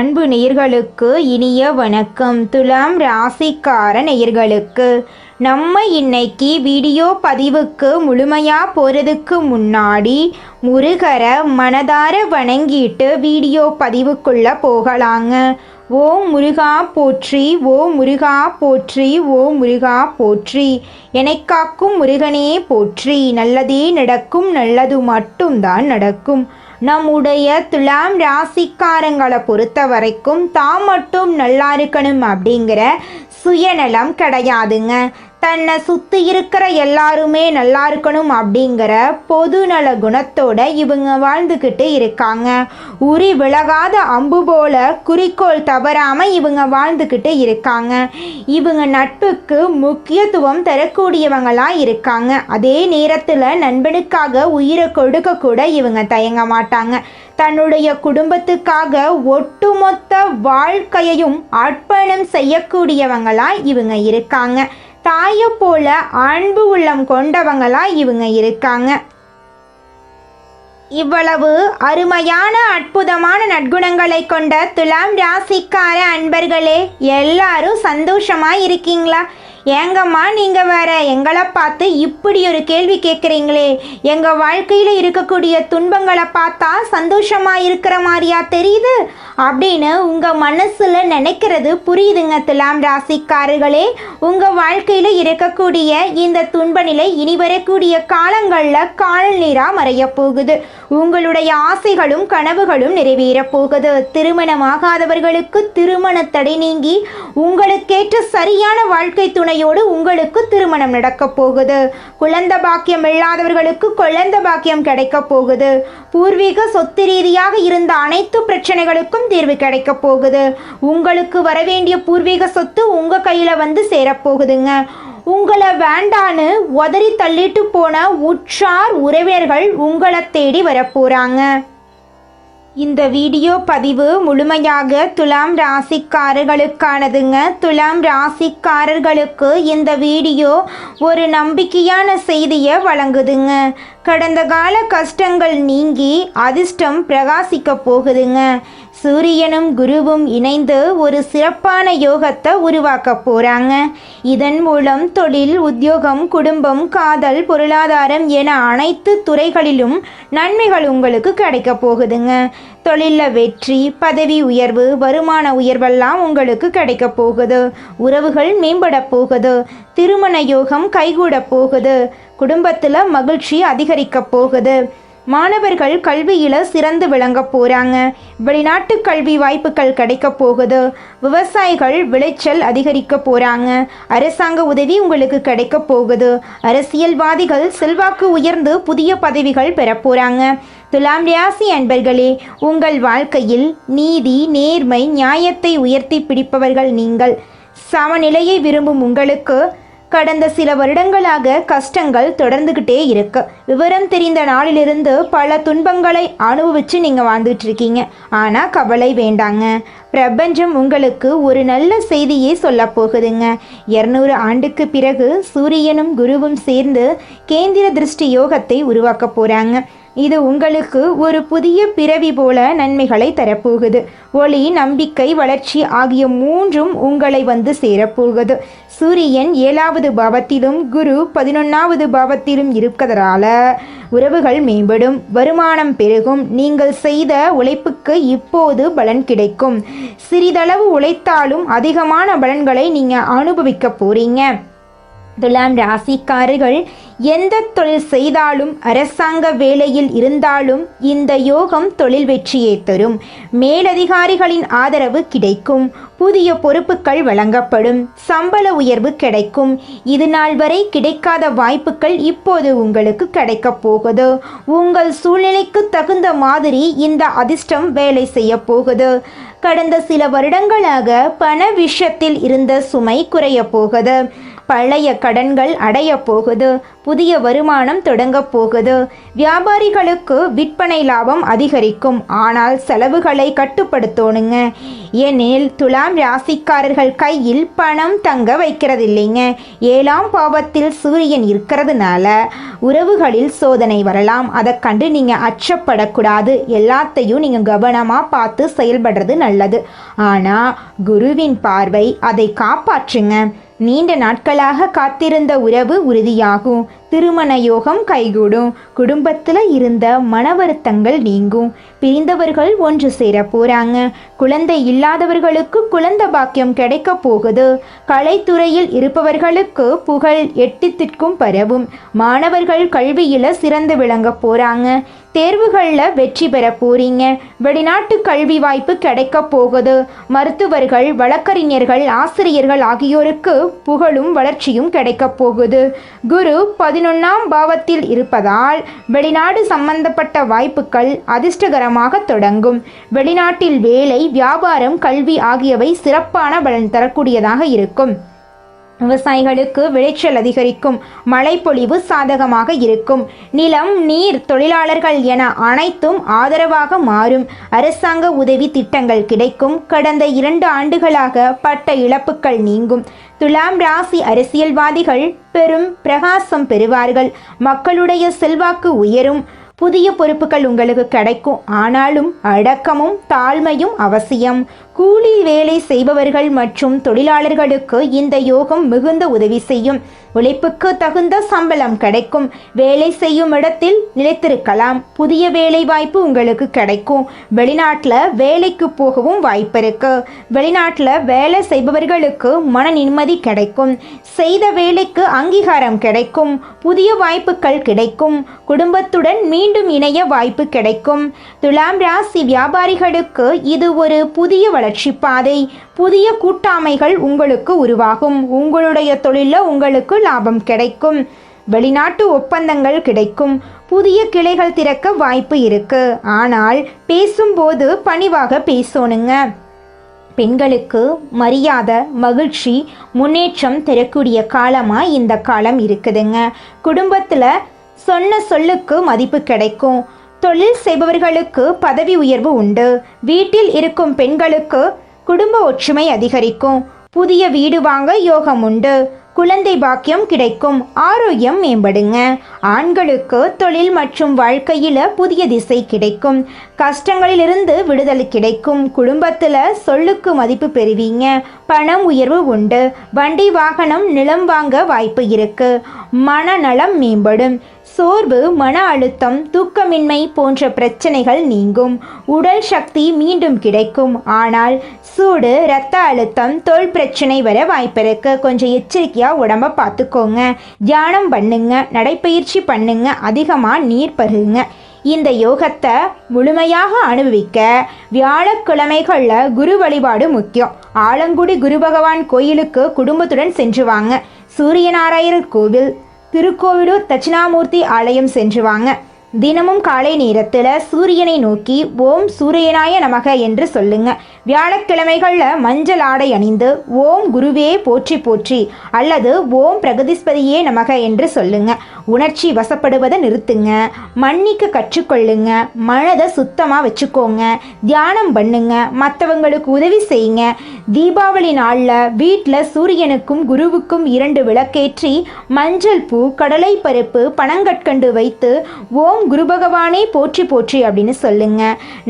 அன்பு நேயர்களுக்கு இனிய வணக்கம். துலாம் ராசிக்கார நேயர்களுக்கு நம்ம இன்னைக்கு வீடியோ பதிவுக்கு முழுமையாக போகிறதுக்கு முன்னாடி முருகரை மனதார வணங்கிட்டு வீடியோ பதிவுக்குள்ளே போகலாங்க. ஓம் முருகா போற்றி, ஓம் முருகா போற்றி, ஓம் முருகா போற்றி. எனக்காக்கும் முருகனே போற்றி. நல்லதே நடக்கும், நல்லது மட்டும்தான் நடக்கும். நம்முடைய துலாம் ராசிக்காரங்களை பொறுத்த வரைக்கும் தான் மட்டும் நல்லா இருக்கணும் அப்படிங்கிற சுயநலம் கிடையாதுங்க. தன்னை சுற்றி இருக்கிற எல்லாருமே நல்லா இருக்கணும் அப்படிங்கிற பொதுநல குணத்தோட இவங்க வாழ்ந்துக்கிட்டு இருக்காங்க. உரி விலகாத அம்பு போல குறிக்கோள் தவறாமல் இவங்க வாழ்ந்துக்கிட்டு இருக்காங்க. இவங்க நட்புக்கு முக்கியத்துவம் தரக்கூடியவங்களாக இருக்காங்க. அதே நேரத்தில் நண்பனுக்காக உயிரை கொடுக்க கூட இவங்க தயங்க மாட்டாங்க. தன்னுடைய குடும்பத்துக்காக ஒட்டுமொத்த வாழ்க்கையையும் அர்ப்பணம் செய்யக்கூடியவங்களா இவங்க இருக்காங்க. தாயை போல அன்பு உள்ளம் கொண்டவங்களா இவங்க இருக்காங்க. இவ்வளவு அருமையான அற்புதமான நற்குணங்களை கொண்ட துலாம் ராசிக்கார அன்பர்களே, எல்லாரும் சந்தோஷமா இருக்கீங்களா? ஏங்கம்மா நீங்கள் வேற எங்களை பார்த்து இப்படி ஒரு கேள்வி கேட்குறீங்களே? எங்கள் வாழ்க்கையில் இருக்கக்கூடிய துன்பங்களை பார்த்தா சந்தோஷமாக இருக்கிற மாதிரியா தெரியுது அப்படின்னு உங்கள் மனசில் நினைக்கிறது புரியுதுங்க. துலாம் ராசிக்காரர்களே, உங்கள் வாழ்க்கையில் இருக்கக்கூடிய இந்த துன்ப நிலை இனி வரக்கூடிய காலங்களில் கால் நீராக மறைய போகுது. உங்களுடைய ஆசைகளும் கனவுகளும் நிறைவேற போகுது. திருமணமாகாதவர்களுக்கு திருமண தடை நீங்கி உங்களுக்கேற்ற சரியான வாழ்க்கை துணை உங்களுக்கு திருமணம் நடக்க போகுது. குழந்தை பாக்கியம் இல்லாதவர்களுக்கு குழந்தை பாக்கியம் கிடைக்க போகுது. பூர்வீக சொத்து ரீதியாக இருந்த அனைத்து பிரச்சனைகளுக்கும் தீர்வு கிடைக்க போகுது. உங்களுக்கு வரவேண்டிய பூர்வீக சொத்து உங்க கையில வந்து சேரப்போகுதுங்க. உங்களை வேண்டான்னு உதறி தள்ளிட்டு போன உற்றார் உறவினர்கள் உங்களை தேடி வரப்போறாங்க. இந்த வீடியோ பதிவு முழுமையாக துலாம் ராசிக்காரர்களுக்கானதுங்க. துலாம் ராசிக்காரர்களுக்கு இந்த வீடியோ ஒரு நம்பிக்கையான செய்தியை வழங்குதுங்க. கடந்த கால கஷ்டங்கள் நீங்கி அதிர்ஷ்டம் பிரகாசிக்க போகுதுங்க. சூரியனும் குருவும் இணைந்து ஒரு சிறப்பான யோகத்தை உருவாக்க போகிறாங்க. இதன் மூலம் தொழில், உத்தியோகம், குடும்பம், காதல், பொருளாதாரம் என அனைத்து துறைகளிலும் நன்மைகள் உங்களுக்கு கிடைக்க போகுதுங்க. தொழிலில் வெற்றி, பதவி உயர்வு, வருமான உயர்வெல்லாம் உங்களுக்கு கிடைக்க போகுது. உறவுகள் மேம்பட போகுது. திருமண யோகம் கைகூட போகுது. குடும்பத்தில் மகிழ்ச்சி அதிகரிக்க போகுது. மாணவர்கள் கல்வியில் சிறந்து விளங்க போகிறாங்க. வெளிநாட்டு கல்வி வாய்ப்புகள் கிடைக்க போகுது. விவசாயிகள் விளைச்சல் அதிகரிக்க போகிறாங்க. அரசாங்க உதவி உங்களுக்கு கிடைக்க போகுது. அரசியல்வாதிகள் செல்வாக்கு உயர்ந்து புதிய பதவிகள் பெற போகிறாங்க. துலாம் ராசி அன்பர்களே, உங்கள் வாழ்க்கையில் நீதி, நேர்மை, நியாயத்தை உயர்த்தி பிடிப்பவர்கள் நீங்கள். சமநிலையை விரும்பும் உங்களுக்கு கடந்த சில வருடங்களாக கஷ்டங்கள் தொடர்ந்துக்கிட்டே இருக்கு. விவரம் தெரிந்த நாளிலிருந்து பல துன்பங்களை அனுபவிச்சு நீங்கள் வாழ்ந்துட்டு இருக்கீங்க. ஆனால் கவலை வேண்டாங்க. பிரபஞ்சம் உங்களுக்கு ஒரு நல்ல செய்தியை சொல்ல போகுதுங்க. 200 ஆண்டுக்கு பிறகு சூரியனும் குருவும் சேர்ந்து கேந்திர திருஷ்டி யோகத்தை உருவாக்க போகிறாங்க. இது உங்களுக்கு ஒரு புதிய பிறவி போல நன்மைகளை தரப்போகுது. ஒளி, நம்பிக்கை, வளர்ச்சி ஆகிய மூன்றும் உங்களை வந்து சேரப்போகுது. சூரியன் 7வது பாவத்திலும் குரு 11வது பாவத்திலும் இருக்கிறதால உறவுகள் மேம்படும், வருமானம் பெருகும். நீங்கள் செய்த உழைப்புக்கு இப்போது பலன் கிடைக்கும். சிறிதளவு உழைத்தாலும் அதிகமான பலன்களை நீங்கள் அனுபவிக்க போறீங்க. துலாம் ராசிக்காரர்கள் எந்த தொழில் செய்தாலும், அரசாங்க வேலையில் இருந்தாலும் இந்த யோகம் தொழில் வெற்றியை தரும். மேலதிகாரிகளின் ஆதரவு கிடைக்கும். புதிய பொறுப்புகள் வழங்கப்படும். சம்பள உயர்வு கிடைக்கும். இது நாள் வரை கிடைக்காத வாய்ப்புகள் இப்போது உங்களுக்கு கிடைக்க போகுது. உங்கள் சூழ்நிலைக்கு தகுந்த மாதிரி இந்த அதிர்ஷ்டம் வேலை செய்ய போகுது. கடந்த சில வருடங்களாக பண விஷயத்தில் இருந்த சுமை குறைய போகுது. பழைய கடன்கள் அடைய போகுது. புதிய வருமானம் தொடங்க போகுது. வியாபாரிகளுக்கு விற்பனை லாபம் அதிகரிக்கும். ஆனால் செலவுகளை கட்டுப்படுத்தணுங்க. ஏனெனில் துலாம் ராசிக்காரர்கள் கையில் பணம் தங்க வைக்கிறது இல்லைங்க. 7ஆம் பாவத்தில் சூரியன் இருக்கிறதுனால உறவுகளில் சோதனை வரலாம். அதை கண்டு நீங்கள் அச்சப்படக்கூடாது. எல்லாத்தையும் நீங்கள் கவனமாக பார்த்து செயல்படுறது நல்லது. ஆனால் குருவின் பார்வை அதை காப்பாற்றுங்க. நீண்ட நாட்களாக காத்திருந்த உறவு உறுதியாகும். திருமண யோகம் கைகூடும். குடும்பத்தில் இருந்த மன வருத்தங்கள் நீங்கும். பிரிந்தவர்கள் ஒன்று சேர போறாங்க. குழந்தை இல்லாதவர்களுக்கு குழந்தை பாக்கியம் கிடைக்க போகுது. கலைத்துறையில் இருப்பவர்களுக்கு புகழ் எட்டித்திற்கும் பரவும். மாணவர்கள் கல்வியில சிறந்து விளங்க போறாங்க. தேர்வுகளில் வெற்றி பெற போறீங்க. வெளிநாட்டு கல்வி வாய்ப்பு கிடைக்க போகுது. மருத்துவர்கள், வழக்கறிஞர்கள், ஆசிரியர்கள் ஆகியோருக்கு புகழும் வளர்ச்சியும் கிடைக்க போகுது. குரு 11ஆம் பாவத்தில் இருப்பதால் வெளிநாடு சம்பந்தப்பட்ட வாய்ப்புகள் அதிர்ஷ்டகரமாக தொடங்கும். வெளிநாட்டில் வேலை, வியாபாரம், கல்வி ஆகியவை சிறப்பான பலன் தரக்கூடியதாக இருக்கும். விவசாயிகளுக்கு விளைச்சல் அதிகரிக்கும். மழைப்பொழிவு சாதகமாக இருக்கும். நிலம், நீர், தொழிலாளர்கள் என அனைத்தும் ஆதரவாக மாறும். அரசாங்க உதவி திட்டங்கள் கிடைக்கும். கடந்த 2 ஆண்டுகளாக பட்ட இழப்புகள் நீங்கும். துலாம் ராசி அரசியல்வாதிகள் பெரும் பிரகாசம் பெறுவார்கள். மக்களுடைய செல்வாக்கு உயரும். புதிய பொறுப்புகள் உங்களுக்கு கிடைக்கும். ஆனாலும் அடக்கமும் தாழ்மையும் அவசியம். கூலி வேலை செய்பவர்கள் மற்றும் தொழிலாளர்களுக்கு இந்த யோகம் மிகுந்த உதவி செய்யும். உழைப்புக்கு தகுந்த சம்பளம் கிடைக்கும். வேலை செய்யும் இடத்தில் நிலைத்திருக்கலாம். புதிய வேலை வாய்ப்பு உங்களுக்கு கிடைக்கும். வெளிநாட்டில் வேலைக்கு போகவும் வாய்ப்பு இருக்கு. வெளிநாட்டில் வேலை செய்பவர்களுக்கு மன நிம்மதி கிடைக்கும். செய்த வேலைக்கு அங்கீகாரம் கிடைக்கும். புதிய வாய்ப்புகள் கிடைக்கும். குடும்பத்துடன் மீண்டும் இணைய வாய்ப்பு கிடைக்கும். துலாம் ராசி வியாபாரிகளுக்கு இது ஒரு புதிய வளர்ச்சி பாதை. புதிய கூட்டாமைகள் உங்களுக்கு உருவாகும். உங்களுடைய தொழிலில் உங்களுக்கு லாபம் கிடைக்கும். வெளிநாட்டு ஒப்பந்தங்கள் கிடைக்கும். புதிய கிளைகள் திறக்க வாய்ப்பு இருக்கு. ஆனால் பேசும்போது பணிவாக பேசணுங்க. பெண்களுக்கு மரியாதை, மகிழ்ச்சி, முன்னேற்றம் தரக்கூடிய காலமாக இந்த காலம் இருக்குதுங்க. குடும்பத்தில் சொன்ன சொல்லுக்கு மதிப்பு கிடைக்கும். தொழில் செய்பவர்களுக்கு பதவி உயர்வு உண்டு. வீட்டில் இருக்கும் பெண்களுக்கு குடும்ப ஒற்றுமை அதிகரிக்கும். புதிய வீடு வாங்க யோகம் உண்டு. குழந்தை பாக்கியம் கிடைக்கும். ஆரோக்கியம் மேம்படுங்க. ஆண்களுக்கு தொழில் மற்றும் வாழ்க்கையில் புதிய திசை கிடைக்கும். கஷ்டங்களிலிருந்து விடுதலை கிடைக்கும். குடும்பத்தில் சொல்லுக்கு மதிப்பு பெறுவீங்க. பணம் உயர்வு உண்டு. வண்டி, வாகனம், நிலம் வாங்க வாய்ப்பு இருக்கு. மனநலம் மேம்படும். சோர்வு, மன அழுத்தம், தூக்கமின்மை போன்ற பிரச்சனைகள் நீங்கும். உடல் சக்தி மீண்டும் கிடைக்கும். ஆனால் சூடு, இரத்த அழுத்தம், தோல் பிரச்சனை வர வாய்ப்பிருக்கு. கொஞ்சம் எச்சரிக்கையாக உடம்ப பார்த்துக்கோங்க. தியானம் பண்ணுங்க. நடைப்பயிற்சி பண்ணுங்க. அதிகமாக நீர் பருகுங்க. இந்த யோகத்தை முழுமையாக அனுபவிக்க வியாழக்கிழமைகளில் குரு வழிபாடு முக்கியம். ஆலங்குடி குரு பகவான் கோயிலுக்கு குடும்பத்துடன் சென்று வாங்க. சூரியநாராயணர் கோவில், திருக்கோவிலூர் தட்சிணாமூர்த்தி ஆலயம் சென்று வாங்க. தினமும் காலை நேரத்தில் சூரியனை நோக்கி ஓம் சூரியனாய நமக என்று சொல்லுங்க. வியாழக்கிழமைகளில் மஞ்சள் ஆடை அணிந்து ஓம் குருவே போற்றி போற்றி அல்லது ஓம் பிரகதிஸ்பதியே நமக என்று சொல்லுங்க. உணர்ச்சி வசப்படுவதை நிறுத்துங்க. மன்னிக்க கற்றுக்கொள்ளுங்க. மனதை சுத்தமாக வச்சுக்கோங்க. தியானம் பண்ணுங்க. மற்றவங்களுக்கு உதவி செய்யுங்க. தீபாவளி நாளில் வீட்டில் சூரியனுக்கும் குருவுக்கும் 2 விளக்கேற்றி மஞ்சள் பூ, கடலை பருப்பு, பனங்கற்கண்டு வைத்து ஓம் குரு பகவானே போற்றி போற்றி அப்படின்னு சொல்லுங்க.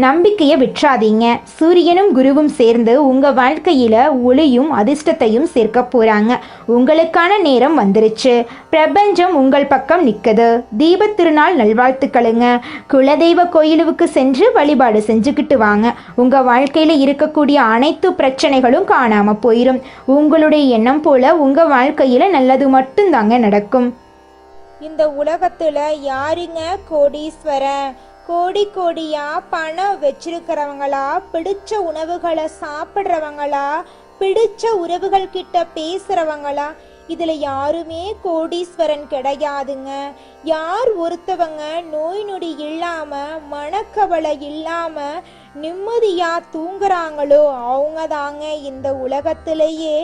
நம்பிக்கையை விட்டுறாதீங்க. சூரியனும் குருவும் சேர்ந்து உங்க வாழ்க்கையில ஒளியும் அதிர்ஷ்டத்தையும் சேர்க்க போறாங்க. உங்களுக்கான நேரம் வந்துருச்சு. பிரபஞ்சம் உங்கள் பக்கம் நிற்குது. தீப திருநாள் நல்வாழ்த்துக்களுங்க. குலதெய்வ கோயிலுக்கு சென்று வழிபாடு செஞ்சுக்கிட்டு வாங்க. உங்க வாழ்க்கையில இருக்கக்கூடிய அனைத்து பிரச்சனைகளும் காணாம போயிடும். உங்களுடைய எண்ணம் போல உங்க வாழ்க்கையில நல்லது மட்டும்தாங்க நடக்கும். இந்த உலகத்துல யாருங்க கோடீஸ்வரன்? கோடி கோடியா பணம் வச்சிருக்கிறவங்களா, பிடிச்ச உணவுகளை சாப்பிட்றவங்களா, பிடிச்ச உறவுகள் கிட்ட பேசுறவங்களா? இதுல யாருமே கோடீஸ்வரன் கிடையாதுங்க. யார் ஒருத்தவங்க நோய் நொடி இல்லாம, மனக்கவலை இல்லாம நிம்மதியா தூங்குறாங்களோ அவங்க தாங்க இந்த உலகத்திலேயே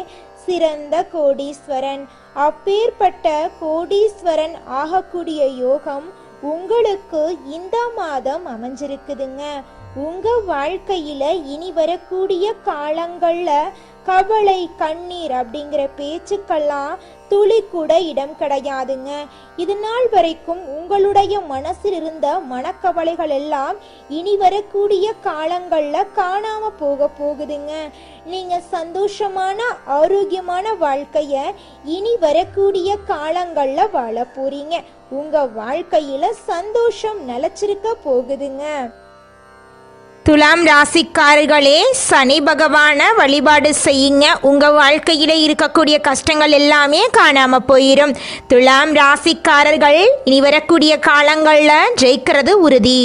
சிறந்த கோடீஸ்வரன். அப்பேற்பட்ட கோடீஸ்வரன் ஆகக்கூடிய யோகம் உங்களுக்கு இந்த மாதம் அமைஞ்சிருக்குதுங்க. உங்க வாழ்க்கையில இனி வரக்கூடிய காலங்கள்ல கவலை, கண்ணீர் அப்படிங்கிற பேச்சுக்கெல்லாம் துளி கூட இடம் கிடையாதுங்க. இது நாள் வரைக்கும் உங்களுடைய மனசில் இருந்த மனக்கவலைகள் எல்லாம் இனி வரக்கூடிய காலங்கள்ல காணாம போகுதுங்க. நீங்க சந்தோஷமான ஆரோக்கியமான வாழ்க்கைய இனி வரக்கூடிய காலங்கள்ல வாழ போறீங்க. உங்க வாழ்க்கையில சந்தோஷம் நிலைச்சிருக்க போகுதுங்க. துலாம் ராசிக்காரர்களே, சனி பகவான வழிபாடு செய்யுங்க. உங்க வாழ்க்கையில இருக்கக்கூடிய கஷ்டங்கள் எல்லாமே காணாம போயிடும். துலாம் ராசிக்காரர்கள் இனி வரக்கூடிய காலங்கள்ல ஜெயிக்கிறது உறுதி.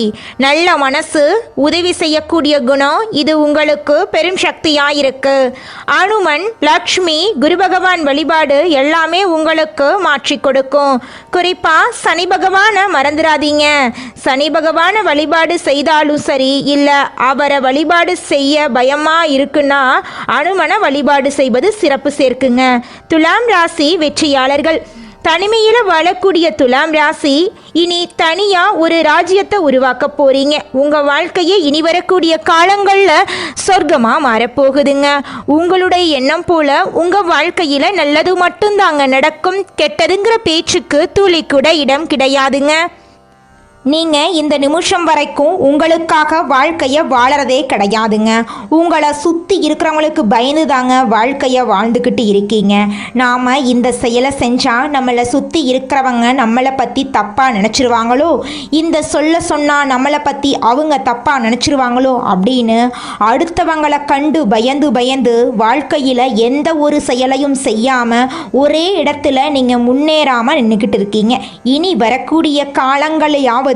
நல்ல மனசு, உதவி செய்யக்கூடிய குணம் இது உங்களுக்கு பெரும் சக்தியா இருக்கு. அனுமன், லக்ஷ்மி, குரு பகவான் வழிபாடு எல்லாமே உங்களுக்கு மாற்றி கொடுக்கும். குறிப்பா சனி பகவான மறந்துடாதீங்க. சனி பகவான வழிபாடு செய்தாலும் சரி, இல்ல அவரை வழிபாடு செய்ய பயமா இருக்குன்னா அனுமனை வழிபாடு செய்வது சிறப்பு சேர்க்குங்க. துலாம் ராசி வெற்றியாளர்கள். தனிமையில வாழக்கூடிய துலாம் ராசி இனி தனியா ஒரு ராஜ்யத்தை உருவாக்க போறீங்க. உங்க வாழ்க்கையை இனி வரக்கூடிய காலங்கள்ல சொர்க்கமா மாறப்போகுதுங்க. உங்களுடைய எண்ணம் போல உங்க வாழ்க்கையில நல்லது மட்டும்தாங்க நடக்கும். கெட்டதுங்கிற பேச்சுக்கு துளி கூட இடம் கிடையாதுங்க. நீங்கள் இந்த நிமிஷம் வரைக்கும் உங்களுக்காக வாழ்க்கையை வாழறதே கிடையாதுங்க. உங்களை சுற்றி இருக்கிறவங்களுக்கு பயந்து தாங்க வாழ்க்கையை வாழ்ந்துக்கிட்டு இருக்கீங்க. நாம் இந்த செயலை செஞ்சால் நம்மளை சுற்றி இருக்கிறவங்க நம்மளை பற்றி தப்பாக நினச்சிருவாங்களோ, இந்த சொன்னால் நம்மளை பற்றி அவங்க தப்பாக நினச்சிருவாங்களோ அப்படின்னு அடுத்தவங்களை கண்டு பயந்து வாழ்க்கையில் எந்த ஒரு செயலையும் செய்யாமல் ஒரே இடத்துல நீங்கள் முன்னேறாமல் நின்றுக்கிட்டு இருக்கீங்க. இனி வரக்கூடிய காலங்களையாவது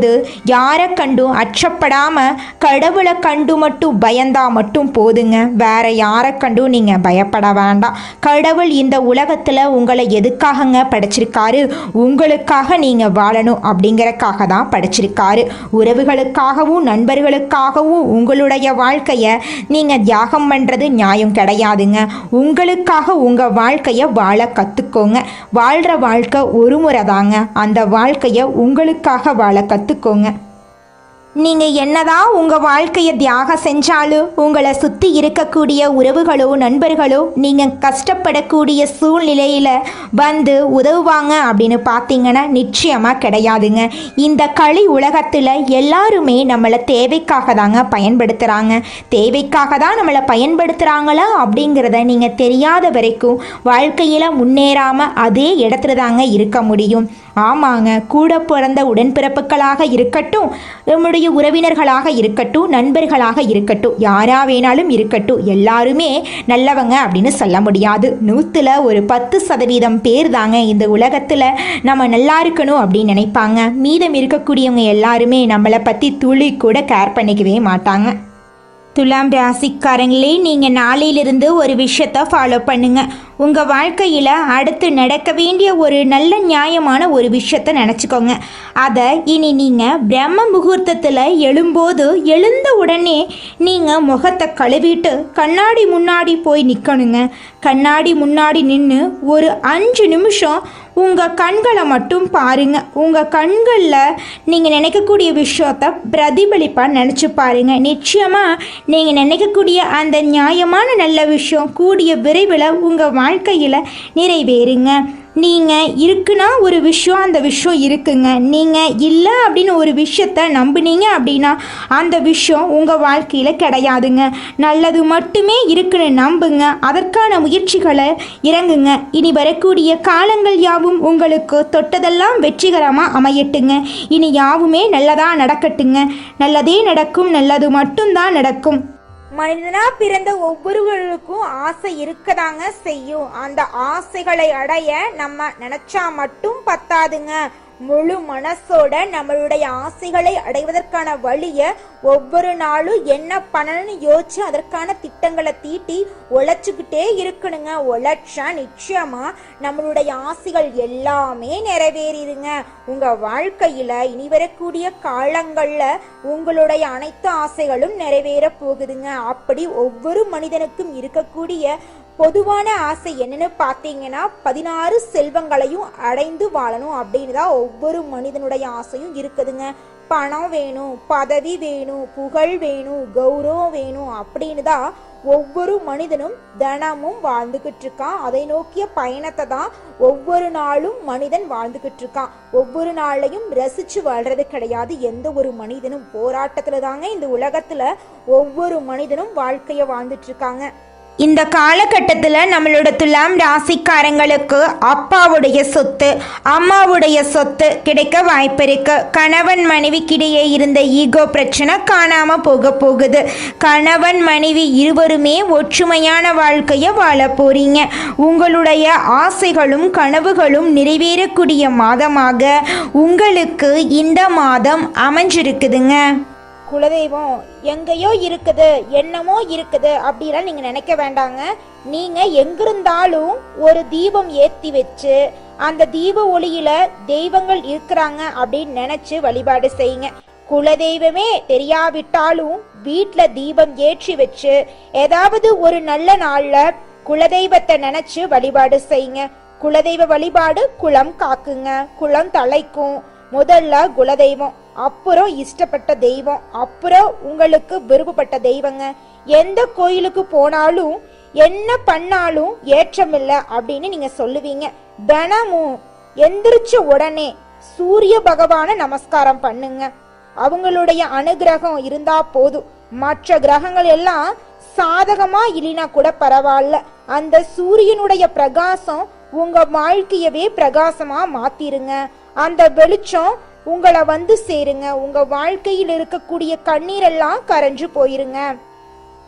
யாரை கண்டும் அச்சப்படாம கடவுளை கண்டு மட்டும் பயந்தா மட்டும் போதுங்க. வேற யாரை கண்டும் நீங்க பயப்பட வேண்டாம். கடவுள் இந்த உலகத்துல உங்களை எதுக்காகங்க படைச்சிருக்காரு? உங்களுக்காக நீங்க வாழணும் அப்படிங்கறக்காக தான் படைச்சிருக்காரு. உறவுகளுக்காகவும் நண்பர்களுக்காகவும் உங்களுடைய வாழ்க்கைய நீங்க தியாகம் பண்றது நியாயம் கிடையாதுங்க. உங்களுக்காக உங்க வாழ்க்கைய வாழ கத்துக்கோங்க. வாழ்ற வாழ்க்கை ஒரு முறை தாங்க. அந்த வாழ்க்கைய உங்களுக்காக வாழ கத்துக்கோங்க. நீங்கள் என்னதான் உங்கள் வாழ்க்கையை தியாகம் செஞ்சாலும் உங்களை சுற்றி இருக்கக்கூடிய உறவுகளோ நண்பர்களோ நீங்கள் கஷ்டப்படக்கூடிய சூழ்நிலையில் வந்து உதவுவாங்க அப்படின்னு பார்த்தீங்கன்னா நிச்சயமாக கிடையாதுங்க. இந்த களி உலகத்தில் எல்லாருமே நம்மளை தேவைக்காக தாங்க பயன்படுத்துகிறாங்க. தேவைக்காக தான் நம்மளை பயன்படுத்துகிறாங்களா அப்படிங்கிறத நீங்கள் தெரியாத வரைக்கும் வாழ்க்கையில் முன்னேறாமல் அதே இடத்துல தாங்க இருக்க முடியும். ஆமாங்க, கூட பிறந்த உடன்பிறப்புகளாக இருக்கட்டும், நம்முடைய உறவினர்களாக இருக்கட்டும், நண்பர்களாக இருக்கட்டும், யாரா வேணாலும் இருக்கட்டும், எல்லாருமே நல்லவங்க அப்படின்னு சொல்ல முடியாது. 100ல் ஒரு 10% பேர் தாங்க இந்த உலகத்தில் நம்ம நல்லா இருக்கணும் அப்படின்னு நினைப்பாங்க. மீதம் இருக்கக்கூடியவங்க எல்லாருமே நம்மளை பற்றி துளி கூட கேர் பண்ணிக்கவே மாட்டாங்க. துலாம் ராசிக்காரங்களே, நீங்கள் நாளையிலிருந்து ஒரு விஷயத்தை ஃபாலோ பண்ணுங்கள். உங்கள் வாழ்க்கையில் அடுத்து நடக்க வேண்டிய ஒரு நல்ல நியாயமான ஒரு விஷயத்தை நினச்சிக்கோங்க. அதை இனி நீங்கள் பிரம்ம முகூர்த்தத்தில் எழும்போது எழுந்த உடனே நீங்கள் முகத்தை கழுவிட்டு கண்ணாடி முன்னாடி போய் நிற்கணுங்க. கண்ணாடி முன்னாடி நின்று ஒரு 5 நிமிஷம் உங்கள் கண்களை மட்டும் பாருங்கள். உங்கள் கண்களில் நீங்கள் நினைக்கக்கூடிய விஷயத்த பிரதிபலிப்பாக நினச்சி பாருங்கள். நிச்சயமாக நீங்கள் நினைக்கக்கூடிய அந்த நியாயமான நல்ல விஷயம் கூடிய விரைவில் உங்கள் வாழ்க்கையில் நிறைவேறுங்க. நீங்கள் இருக்குன்னா ஒரு விஷயம், அந்த விஷயம் இருக்குங்க. நீங்கள் இல்லை அப்படின்னு ஒரு விஷயத்த நம்பினீங்க அப்படின்னா அந்த விஷயம் உங்கள் வாழ்க்கையில் கிடையாதுங்க. நல்லது மட்டுமே இருக்குன்னு நம்புங்க. அதற்கான முயற்சிகளை இறங்குங்க. இனி வரக்கூடிய காலங்கள் யாவும் உங்களுக்கு தொட்டதெல்லாம் வெற்றிகரமாக அமையட்டுங்க. இனி யாவுமே நல்லதாக நடக்கட்டுங்க. நல்லதே நடக்கும். நல்லது மட்டும்தான் நடக்கும். மனிதனா பிறந்த ஒவ்வொருவருக்கும் ஆசை இருக்கதாங்க செய்யும். அந்த ஆசைகளை அடைய நம்ம நினைச்சா மட்டும் பத்தாதுங்க. முழு மனசோட நம்மளுடைய ஆசைகளை அடைவதற்கான வழியை ஒவ்வொரு நாளும் என்ன பண்ணணும்னு யோசிச்சு அதற்கான திட்டங்களை தீட்டி உழைச்சிக்கிட்டே இருக்கணுங்க. உழைச்சா நிச்சயமா நம்மளுடைய ஆசைகள் எல்லாமே நிறைவேறிடுங்க. உங்க வாழ்க்கையில இனி வரக்கூடிய காலங்கள்ல உங்களுடைய அனைத்து ஆசைகளும் நிறைவேற போகுதுங்க. அப்படி ஒவ்வொரு மனிதனுக்கும் இருக்கக்கூடிய பொதுவான ஆசை என்னன்னு பார்த்தீங்கன்னா 16 செல்வங்களையும் அடைந்து வாழணும் அப்படின்னு தான் ஒவ்வொரு மனிதனுடைய ஆசையும் இருக்குதுங்க. பணம் வேணும், பதவி வேணும், புகழ் வேணும், கௌரவம் வேணும் அப்படின்னு தான் ஒவ்வொரு மனிதனும் தினமும் வாழ்ந்துகிட்டு இருக்கான். அதை நோக்கிய பயணத்தை தான் ஒவ்வொரு நாளும் மனிதன் வாழ்ந்துகிட்டு இருக்கான். ஒவ்வொரு நாளையும் ரசிச்சு வாழ்றது கிடையாது எந்த ஒரு மனிதனும். போராட்டத்துல தாங்க இந்த உலகத்துல ஒவ்வொரு மனிதனும் வாழ்க்கைய வாழ்ந்துட்டு இருக்காங்க. இந்த காலகட்டத்தில் நம்மளோட துலாம் ராசிக்காரங்களுக்கு அப்பாவுடைய சொத்து, அம்மாவுடைய சொத்து கிடைக்க வாய்ப்பு இருக்கு. கணவன் மனைவிக்கிடையே இருந்த ஈகோ பிரச்சனை காணாம போகுது. கணவன் மனைவி இருவருமே ஒற்றுமையான வாழ்க்கையை வாழ போறீங்க. உங்களுடைய ஆசைகளும் கனவுகளும் நிறைவேறக்கூடிய மாதமாக உங்களுக்கு இந்த மாதம் அமைஞ்சிருக்குதுங்க. குலதெய்வம் எங்கேயோ இருக்குது, என்னமோ இருக்குது அப்படிலாம் நீங்க நினைக்க வேண்டாங்க. நீங்க எங்கிருந்தாலும் ஒரு தீபம் ஏத்தி வச்சு அந்த தீப ஒளியில தெய்வங்கள் இருக்கிறாங்க அப்படின்னு நினைச்சு வழிபாடு செய்யுங்க. குலதெய்வமே தெரியாவிட்டாலும் வீட்டுல தீபம் ஏற்றி வச்சு ஏதாவது ஒரு நல்ல நாள்ல குலதெய்வத்தை நினைச்சு வழிபாடு செய்யுங்க. குலதெய்வ வழிபாடு குலம் காக்குங்க, குலம் தலைக்கும். முதல்ல குலதெய்வம், அப்புறம் இஷ்டப்பட்ட தெய்வம், அப்புறம் உங்களுக்கு விருப்பப்பட்ட தெய்வங்க. எந்த கோயிலுக்கு போனாலும் என்ன பண்ணாலும் ஏற்றமில்லை அப்படின்னு நீங்க சொல்லுவீங்க. தினமும் எந்திரிச்ச உடனே சூரிய பகவான நமஸ்காரம் பண்ணுங்க. அவங்களுடைய அனுகிரகம் இருந்தா போதும். மற்ற கிரகங்கள் எல்லாம் சாதகமா இல்லைனா கூட பரவாயில்ல, அந்த சூரியனுடைய பிரகாசம் உங்க வாழ்க்கையவே பிரகாசமா மாத்திருங்க. அந்த வெளிச்சம் உங்களை வந்து சேருங்க. உங்க வாழ்க்கையில் இருக்கக்கூடிய கண்ணீரெல்லாம் கரைஞ்சு போயிருங்க.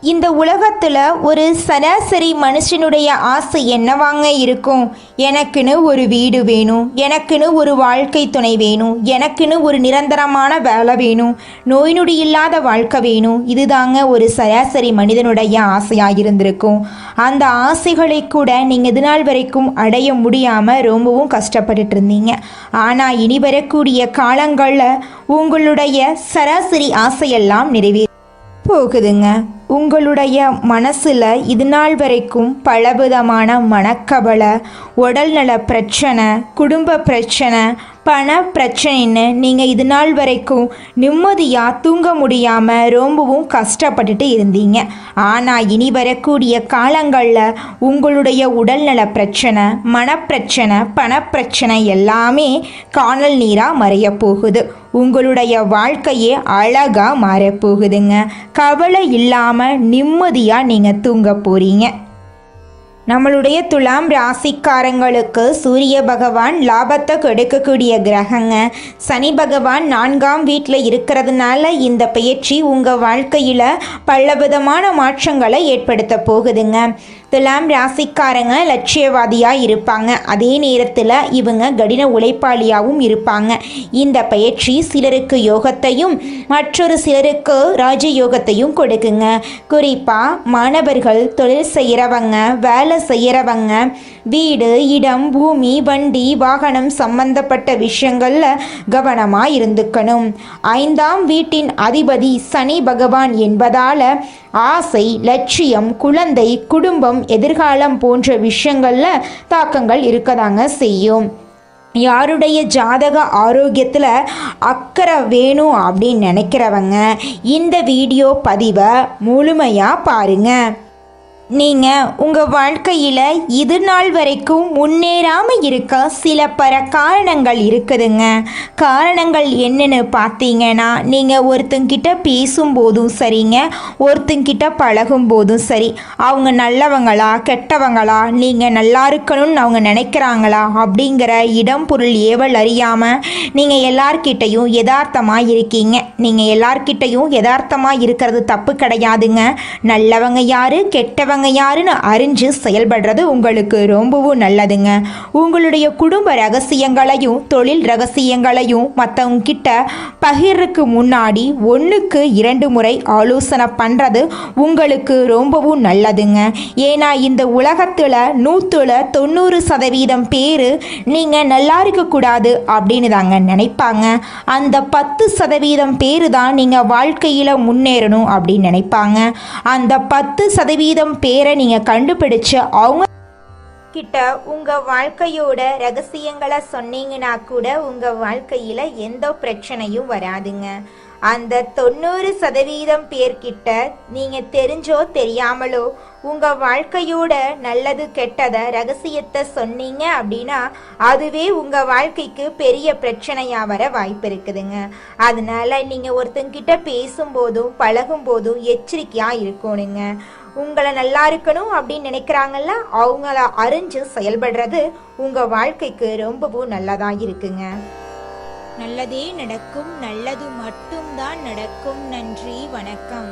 இந்த உலகத்தில் ஒரு சராசரி மனுஷனுடைய ஆசை என்னவாங்க இருக்கும்? எனக்குன்னு ஒரு வீடு வேணும், எனக்குன்னு ஒரு வாழ்க்கை துணை வேணும், எனக்குன்னு ஒரு நிரந்தரமான வேலை வேணும், நோய் நொடி இல்லாத வாழ்க்கை வேணும். இதுதாங்க ஒரு சராசரி மனிதனுடைய ஆசையாக இருந்திருக்கும். அந்த ஆசைகளை கூட நீங்கள் இது நாள் வரைக்கும் அடைய முடியாமல் ரொம்பவும் கஷ்டப்பட்டுட்டு இருந்தீங்க. ஆனால் இனி வரக்கூடிய காலங்களில் உங்களுடைய சராசரி ஆசையெல்லாம் நிறைவேற போகுதுங்க. உங்களுடைய மனசில் இது நாள் வரைக்கும் பலவிதமான மனக்கவலை, உடல்நல பிரச்சனை, குடும்ப பிரச்சனை, பண பிரச்சனைன்னு நீங்கள் இது நாள் வரைக்கும் நிம்மதியாக தூங்க முடியாமல் ரொம்பவும் கஷ்டப்பட்டுட்டு இருந்தீங்க. ஆனால் இனி வரக்கூடிய காலங்களில் உங்களுடைய உடல்நல பிரச்சனை, மனப்பிரச்சனை, பணப்பிரச்சனை எல்லாமே காணல் நீராக மறைய போகுது. உங்களுடைய வாழ்க்கையே அழகாக மாறப்போகுதுங்க. கவலை இல்லாமல் நிம்மதியாக நீங்கள் தூங்க போகிறீங்க. நம்மளுடைய துலாம் ராசிக்காரங்களுக்கு சூரிய பகவான் லாபத்தை கொடுக்கக்கூடிய கிரகங்க. சனி பகவான் 4ஆம் வீட்டில் இருக்கிறதுனால இந்த பயிற்சி உங்கள் வாழ்க்கையில் பலவிதமான மாற்றங்களை ஏற்படுத்த போகுதுங்க. துலாம் ராசிக்காரங்க லட்சியவாதியாக இருப்பாங்க. அதே நேரத்தில் இவங்க கடின உழைப்பாளியாகவும் இருப்பாங்க. இந்த பயிற்சி சிலருக்கு யோகத்தையும் மற்றொரு சிலருக்கு ராஜயோகத்தையும் கொடுக்குங்க. குறிப்பாக மாணவர்கள், தொழில் செய்கிறவங்க, வேலை செய்யறவங்க, வீடு, இடம், பூமி, வண்டி, வாகனம் சம்பந்தப்பட்ட விஷயங்கள்ல கவனமா இருந்துக்கணும். 5ஆம் வீட்டின் அதிபதி சனி பகவான் என்பதால ஆசை, லட்சியம், குழந்தை, குடும்பம், எதிர்காலம் போன்ற விஷயங்கள்ல தாக்கங்கள் இருக்கதாங்க செய்யும். யாருடைய ஜாதக ஆரோக்கியத்தில் அக்கறை வேணும் அப்படின்னு நினைக்கிறவங்க இந்த வீடியோ பதிவை முழுமையாக பாருங்கள். நீங்கள் உங்கள் வாழ்க்கையில் இது நாள் வரைக்கும் முன்னேறாமல் இருக்க சில காரணங்கள் இருக்குதுங்க. காரணங்கள் என்னென்னு பார்த்தீங்கன்னா, நீங்கள் ஒருத்தங்கிட்ட பேசும்போதும் சரிங்க, ஒருத்தங்கிட்ட பழகும் போதும் சரி, அவங்க நல்லவங்களா கெட்டவங்களா, நீங்கள் நல்லா இருக்கணும்னு அவங்க நினைக்கிறாங்களா அப்படிங்கிற இடம் பொருள் ஏவல் அறியாமல் நீங்கள் எல்லார்கிட்டையும் யதார்த்தமாக இருக்கீங்க. நீங்கள் எல்லார்கிட்டையும் யதார்த்தமாக இருக்கிறது தப்பு கிடையாதுங்க. நல்லவங்க யாரு கெட்டவங்க யாருன்னு அறிஞ்சு செயல்படுறது உங்களுக்கு ரொம்பவும் நல்லதுங்க. உங்களுடைய குடும்ப ரகசியங்களையும் தொழில் ரகசியங்களையும் மற்றவங்க கிட்ட பகிர்றதுக்கு முன்னாடி 1க்கு 2 முறை ஆலோசனை பண்ணுறது உங்களுக்கு ரொம்பவும் நல்லதுங்க. ஏன்னா இந்த உலகத்தில் 190% பேர் நீங்கள் நல்லா இருக்கக்கூடாது அப்படின்னு தாங்க நினைப்பாங்க. அந்த 10% பேர் தான் நீங்கள் வாழ்க்கையில் முன்னேறணும் அப்படின்னு நினைப்பாங்க. அந்த 10% பேரை நீங்கள் கண்டுபிடிச்சு அவங்க கிட்ட உங்க வாழ்க்கையோட ரகசியங்களை சொன்னீங்கன்னா கூட உங்க வாழ்க்கையில எந்த பிரச்சனையும் வராதுங்க. அந்த 90% பேர்கிட்ட நீங்க தெரிஞ்சோ தெரியாமலோ உங்க வாழ்க்கையோட நல்லது கெட்டத ரகசியத்தை சொன்னீங்க அப்படின்னா அதுவே உங்க வாழ்க்கைக்கு பெரிய பிரச்சனையா வர வாய்ப்பு இருக்குதுங்க. அதனால நீங்க ஒருத்தங்கிட்ட பேசும்போதும் பழகும் போதும் எச்சரிக்கையா இருக்கணுங்க. உங்களை நல்லா இருக்கணும் அப்படின்னு நினைக்கிறாங்கல்ல, அவங்கள அறிஞ்சு செயல்படுறது உங்க வாழ்க்கைக்கு ரொம்பவும் நல்லதா இருக்குங்க. நல்லதே நடக்கும், நல்லது மட்டும்தான் நடக்கும். நன்றி, வணக்கம்.